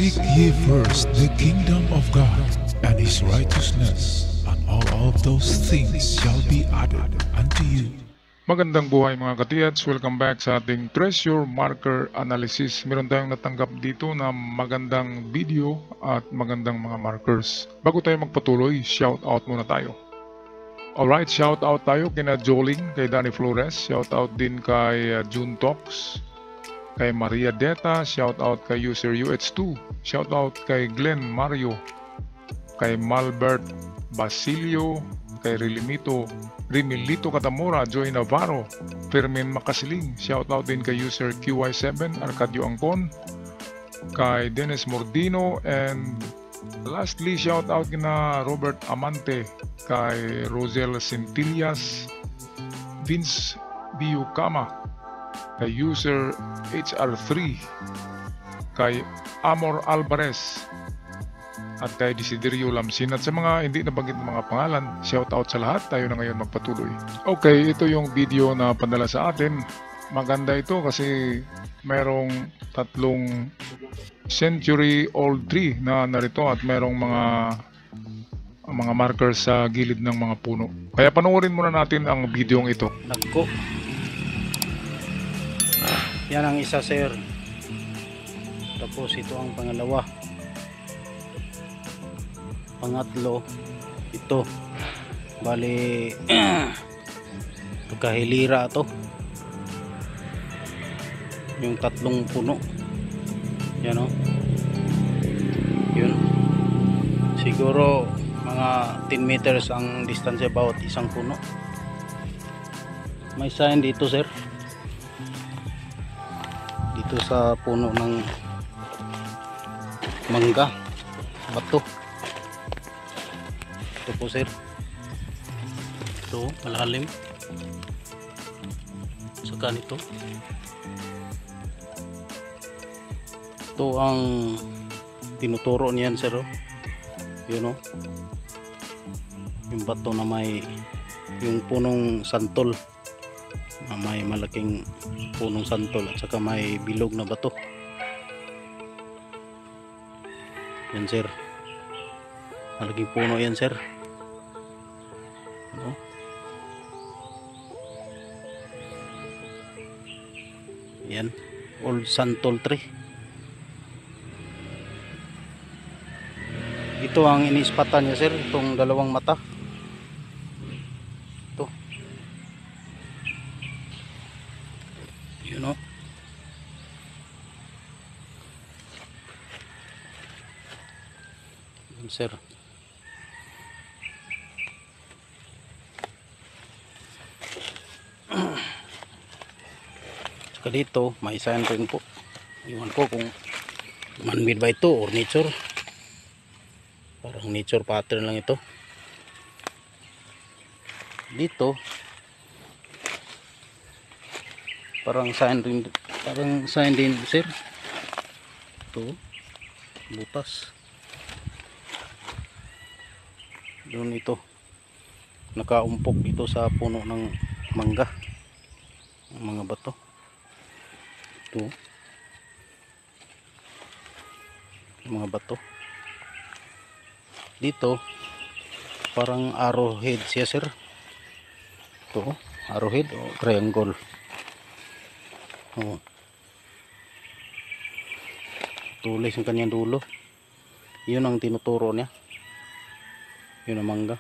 Seek ye first the kingdom of God and his righteousness, and all of those things shall be added unto you. Magandang buhay mga katiyats, welcome back sa ating treasure marker analysis. Meron tayong natanggap dito na magandang video at magandang mga markers. Bago tayo magpatuloy, shout out muna tayo. Alright, shout out tayo kina Joling, kay Danny Flores, shout out din kay June Talks, kay Maria Deta, shout out kay user UH2, shout out kay Glenn Mario, kay Malbert Basilio, kay Rimilito Katamora, Joy Navarro, Fermin Makasiling, shout out din kay user QY7, Arcadio Angkon, kay Dennis Mordino, and lastly shout out kina Robert Amante, kay Rosel Centillas, Vince Biucama, kay user HR3, kay Amor Alvarez, at kay Desiderio Lamsin. At sa mga hindi nabanggit ng mga pangalan, shout out sa lahat. Tayo na ngayon magpatuloy. Okay, ito yung video na padala sa atin. Maganda ito kasi merong 3 century old tree na narito at merong mga markers sa gilid ng mga puno. Kaya panoorin muna natin ang videong ito. Nagko. Yan ang isa, sir. Tapos ito ang pangalawa. Pangatlo, ito. Bali, pagkahilira ito. Yung 3 puno. Yan o. Yun. Siguro mga 10 meters ang distansya bawat isang puno. May sign dito, sir. Dito sa puno ng mangga. Bato. Ito po, sir. Ito, malalim. Saka nito. Ito ang tinuturo niyan, sir. Yun o. Yung bato na may yung punong santol. Na may malaking punong santol at saka may bilog na bato. Yan, sir. Malaking puno yan, sir. Ano? Yan, old santol tree. Ito ang inispatan niya, sir, itong 2 mata. Ito. Yun o. Yun, sir. Saka dito may sign rin po. Iwan ko kung man-made ba ito or nature. Parang nature pattern lang ito. Dito parang sign din, sir. Ito butas. Doon ito nakaumpok ito sa puno ng mangga. Ang mga bato. Ito mga bato. Dito parang arrowhead siya, sir. Ito arrowhead o triangle. Tulis yung kanyang dulo. Yun ang tinuturo niya. Yun ang mangga.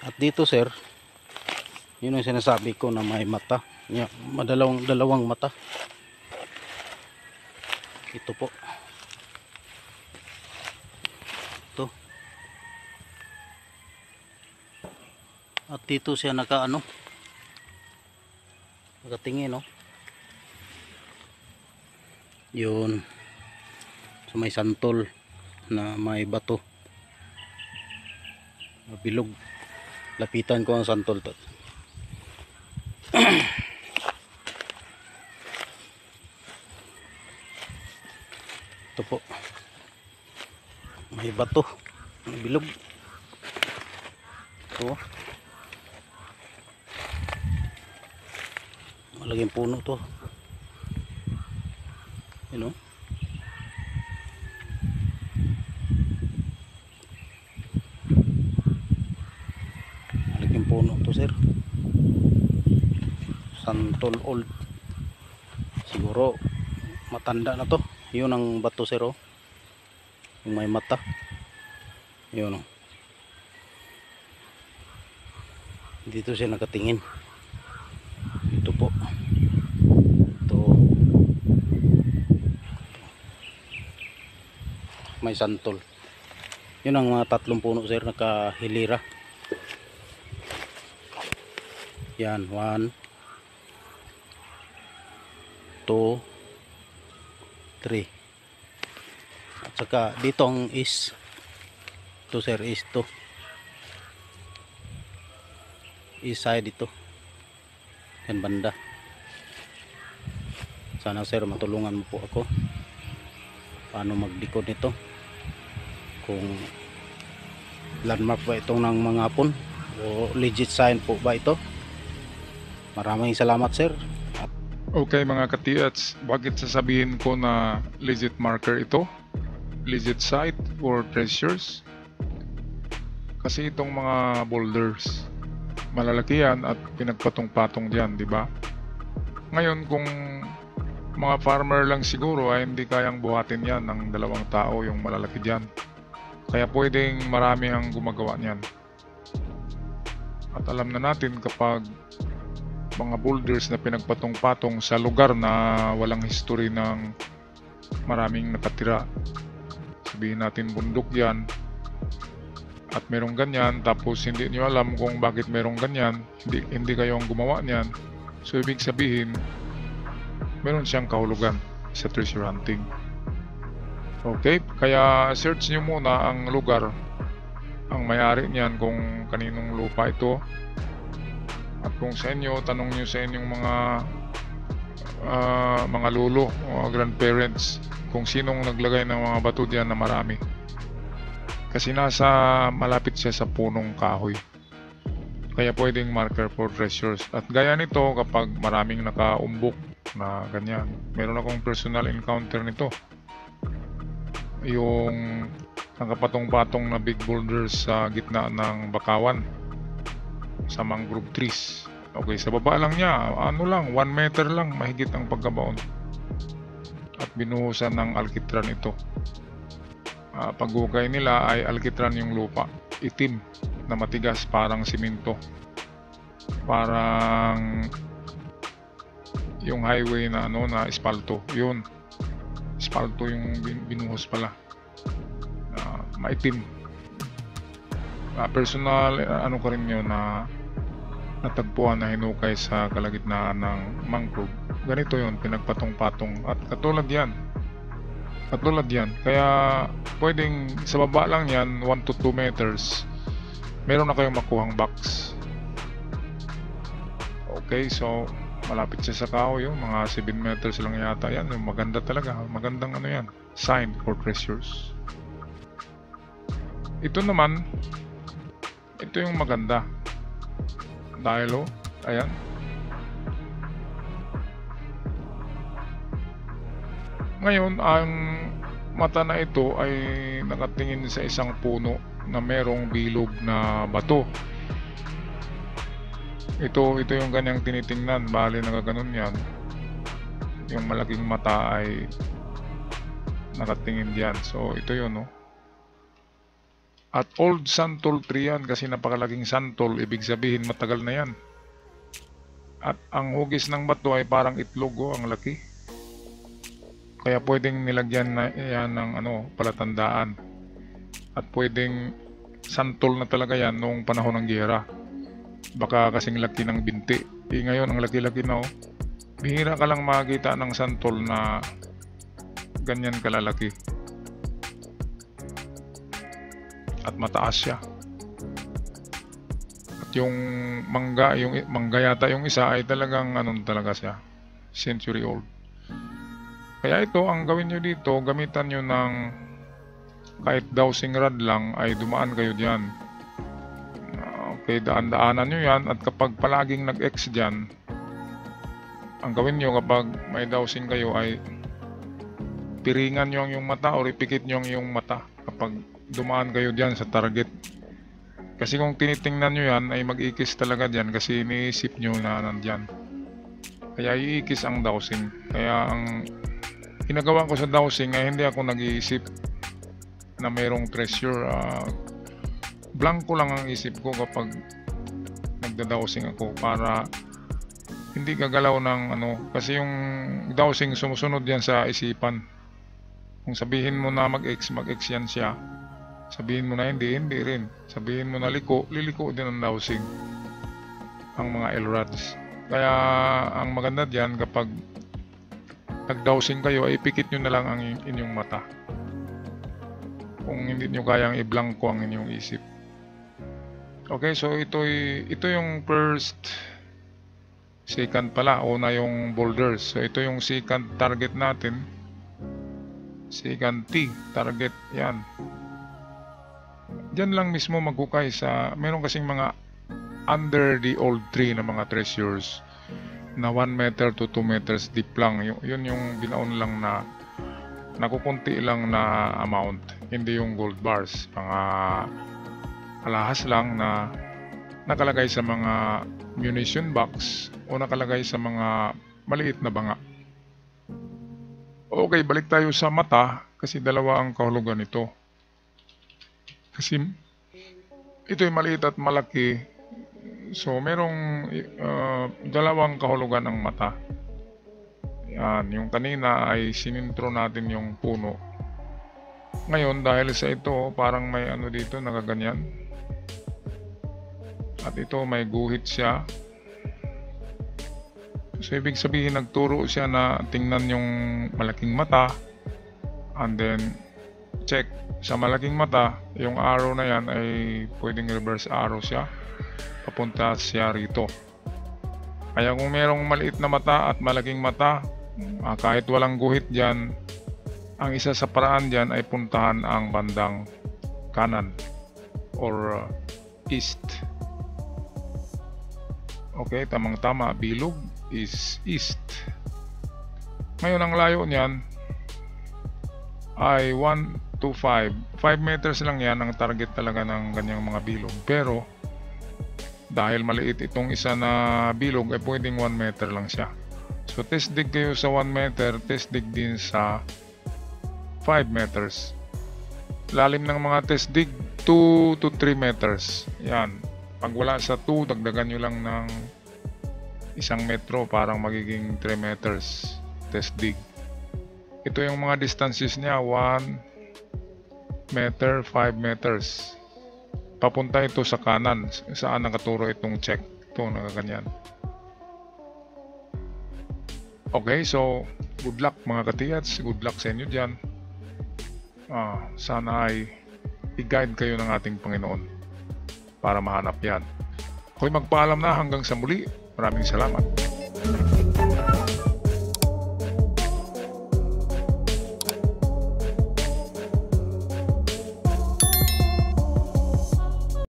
At dito, sir, yun ang sinasabi ko na may mata. Dalawang mata. Ito po. Ito. At dito siya nakatingin, no? Yun. So may santol na may bato. Bilog. Lapitan ko ang santol to. Ito po. May bato. May bilog. Ito. Malaking puno to. You know? Malaking puno to, sir. Santol old. Siguro matanda na to. Yun ang bato, sir, oh. Yung may mata. Yun, oh. Dito siya nakatingin. Ito po. Ito. May santol. Yun ang mga tatlong puno, sir, nakahilira. Yan, 1 2 3. At saka dito ang is. Ito, sir, is to. East side ito. Yan banda. Sana, sir, matulungan mo po ako paano magdikod nito, kung landmark ba itong ng mga hapon o legit sign po ba ito. Maraming salamat, sir. Okay mga ka-TH, bakit sasabihin ko na legit marker ito? Legit site or treasures? Kasi itong mga boulders, malalaki yan at pinagpatong-patong dyan, di ba? Ngayon, kung mga farmer lang siguro ay hindi kayang buhatin yan ng 2 tao yung malalaki dyan. Kaya pwedeng marami ang gumagawa niyan. At alam na natin kapag mga boulders na pinagpatong-patong sa lugar na walang history ng maraming nakatira, sabihin natin bundok yan, at merong ganyan, tapos hindi nyo alam kung bakit merong ganyan, hindi kayo ang gumawa niyan, so ibig sabihin meron siyang kahulugan sa treasure hunting. Okay, kaya search nyo muna ang lugar, ang may-ari niyan, kung kaninong lupa ito, at kung sa inyo, tanong nyo sa inyong mga lolo o grandparents kung sinong naglagay ng mga bato diyan na marami. Kasi malapit siya sa punong kahoy. Kaya pwedeng marker for treasures. At gaya nito, kapag maraming nakaumbok na ganyan. Meron akong personal encounter nito. Yung nakapatong-patong na big boulders sa gitna ng bakawan, sa mangrove trees. Okay, sa baba lang niya, 1 meter lang, mahigit ang pagkabaon. At binuhusan ng alkitran ito. Paghukay nila ay alkitran yung lupa, itim na matigas, parang simento, parang yung highway na na espalto. Yun, espalto yung binuhos pala, maitim. Personal ko rin yun na natagpuan na hinukay sa kalagitnaan ng mangrove. Ganito yun, pinagpatong-patong, at katulad yan. Kaya pwedeng sa baba lang yan, 1 to 2 meters, meron na kayong makuhang box. Okay, so malapit siya sa kahoy, mga 7 meters lang yata yan. Maganda talaga, magandang yan, sign for treasures. Ito naman, ito yung maganda dahil ayan, ngayon ang mata na ito ay nakatingin sa isang puno na merong bilog na bato. Ito yung kanyang tinitingnan, bali nakaganon yan. Yung malaking mata ay nakatingin diyan. So ito yun, At old santol tree yan, kasi napakalaking santol, ibig sabihin matagal na yan. At ang hugis ng bato ay parang itlog, ang laki. Kaya pwedeng nilagyan na yan ng palatandaan. At pwedeng santol na talaga yan noong panahon ng giyera. Baka kasing laki ng binti. Ngayon ang laki-laki na, bihira ka lang makakita ng santol na ganyan kalalaki. At mataas siya. At yung mangga yata yung isa ay talagang talaga siya, century old. Kaya ito, ang gawin nyo dito, gamitan nyo ng kahit dowsing rod lang, ay dumaan kayo dyan. Okay, daan-daanan nyo yan, at kapag palaging nag-X dyan, ang gawin nyo kapag may dowsing kayo ay piringan nyo ang iyong mata o ipikit nyo ang iyong mata kapag dumaan kayo dyan sa target. Kasi kung tinitingnan nyo yan ay mag-ikis talaga dyan kasi iniisip nyo na nandyan. Kaya iikis ang dowsing. Kaya ang ginagawa ko sa dowsing ay hindi ako nag-iisip na mayroong treasure. Blanco lang ang isip ko kapag nagda-dowsing ako para hindi gagalaw ng kasi yung dowsing sumusunod yan sa isipan. Kung sabihin mo na mag-X yan siya. Sabihin mo na hindi rin. Sabihin mo na liliko din ang dowsing. Ang mga LRADs. Kaya ang maganda diyan kapag nag-dowsing kayo ay pikit nyo na lang ang inyong mata. Kung hindi nyo kayang i-blanco ang inyong isip. Okay, so ito yung first, second pala, una yung boulders. So ito yung second target natin. Second T target, yan. Diyan lang mismo maghukay sa, meron kasing mga under the old tree na mga treasures na 1 meter to 2 meters deep lang. Yun yung binaon lang na nakukunti lang na amount, hindi yung gold bars, mga alahas lang na nakalagay sa mga munition box o nakalagay sa mga maliit na banga. Okay, balik tayo sa mata kasi dalawa ang kahulugan nito. Kasi ito ay maliit at malaki. So merong dalawang kahulugan ang mata. Yan, yung kanina ay sinintro natin yung puno. Ngayon dahil sa ito parang may dito nakaganyan. At ito may guhit siya. So ibig sabihin nagturo siya na tingnan yung malaking mata and then check sa malaking mata, yung arrow na yan ay pwedeng reverse arrow siya, papunta siya rito. Kaya kung merong maliit na mata at malaking mata, kahit walang guhit dyan, ang isa sa paraan dyan ay puntahan ang bandang kanan or east. Okay, tamang-tama, bilog is east. Ngayon ang layo niyan ay 1 to 5 meters lang yan ang target talaga ng ganyang mga bilog. Pero dahil maliit itong isa na bilog ay pwedeng 1 meter lang siya. So test dig kayo sa 1 meter, test dig din sa 5 meters. Lalim ng mga test dig 2 to 3 meters. Yan. Pag wala sa 2, dagdagan nyo lang ng 1 metro, parang magiging 3 meters test dig. Ito yung mga distances niya, 1 meter, 5 meters. Papunta ito sa kanan, saan nakaturo itong check. Ito, nakaganyan. Okay, so good luck mga katiyats, good luck sa inyo dyan. Sana ay i-guide kayo ng ating Panginoon para mahanap yan. Ako'y magpaalam na hanggang sa muli. Maraming salamat.